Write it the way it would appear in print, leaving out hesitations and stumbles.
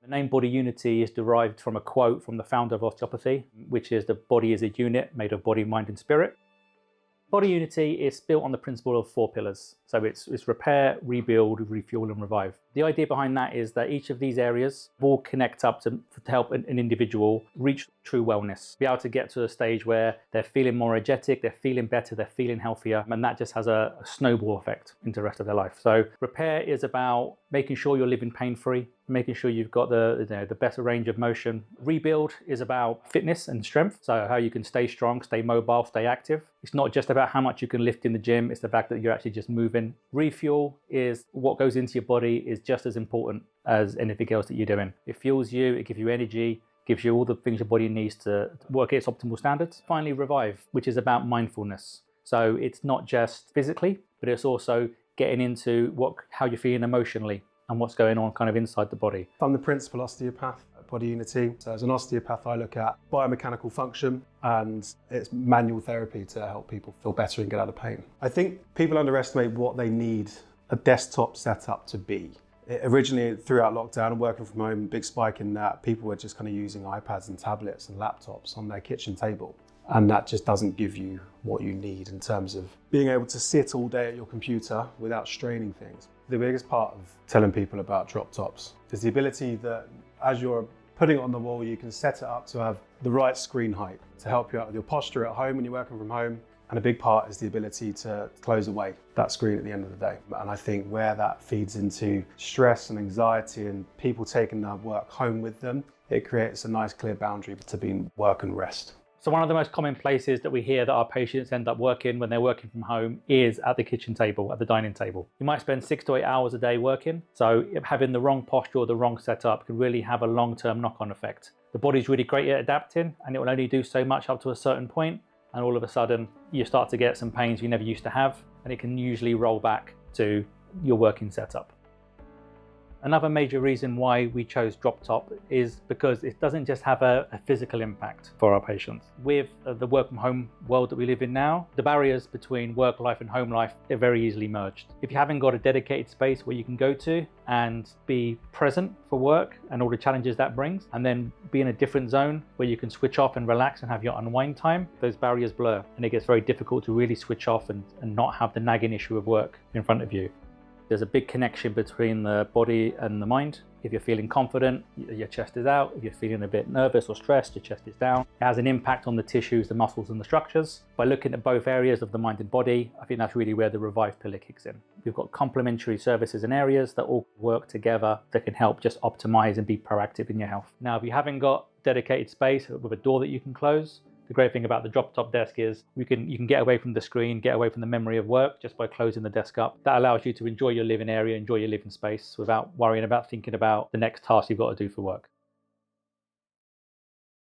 The name Body Unity is derived from a quote from the founder of osteopathy, which is the body is a unit made of body, mind and spirit. Body Unity is built on the principle of 4 pillars. So it's repair, rebuild, refuel and revive. The idea behind that is that each of these areas all connect up to help an individual reach true wellness, be able to get to a stage where they're feeling more energetic, they're feeling better, they're feeling healthier, and that just has a snowball effect into the rest of their life. So repair is about making sure you're living pain-free, making sure you've got the better range of motion. Rebuild is about fitness and strength, so how you can stay strong, stay mobile, stay active. It's not just about how much you can lift in the gym, it's the fact that you're actually just moving. Refuel is what goes into your body is just as important as anything else that you're doing. It fuels you, it gives you energy, gives you all the things your body needs to work at its optimal standards. Finally, revive, which is about mindfulness. So it's not just physically, but it's also getting into how you're feeling emotionally and what's going on kind of inside the body. I'm the principal osteopath at Body Unity. So as an osteopath, I look at biomechanical function and it's manual therapy to help people feel better and get out of pain. I think people underestimate what they need a desktop setup to be. Originally, throughout lockdown and working from home, big spike in that, people were just kind of using iPads and tablets and laptops on their kitchen table. And that just doesn't give you what you need in terms of being able to sit all day at your computer without straining things. The biggest part of telling people about DropTops is the ability that as you're putting it on the wall, you can set it up to have the right screen height to help you out with your posture at home when you're working from home. And a big part is the ability to close away that screen at the end of the day. And I think where that feeds into stress and anxiety and people taking their work home with them, it creates a nice clear boundary between work and rest. So one of the most common places that we hear that our patients end up working when they're working from home is at the kitchen table, at the dining table. You might spend 6 to 8 hours a day working, so having the wrong posture or the wrong setup can really have a long-term knock-on effect. The body's really great at adapting and it will only do so much up to a certain point, and all of a sudden you start to get some pains you never used to have, and it can usually roll back to your working setup. Another major reason why we chose DropTop is because it doesn't just have a physical impact for our patients. With the work from home world that we live in now, the barriers between work life and home life are very easily merged. If you haven't got a dedicated space where you can go to and be present for work and all the challenges that brings, and then be in a different zone where you can switch off and relax and have your unwind time, those barriers blur and it gets very difficult to really switch off and not have the nagging issue of work in front of you. There's a big connection between the body and the mind. If you're feeling confident, your chest is out. If you're feeling a bit nervous or stressed, your chest is down. It has an impact on the tissues, the muscles and the structures. By looking at both areas of the mind and body, I think that's really where the Revive pillar kicks in. We've got complementary services and areas that all work together that can help just optimize and be proactive in your health. Now, if you haven't got dedicated space with a door that you can close, the great thing about the DropTop desk is you can get away from the screen, get away from the memory of work just by closing the desk up. That allows you to enjoy your living area, enjoy your living space without worrying about thinking about the next task you've got to do for work.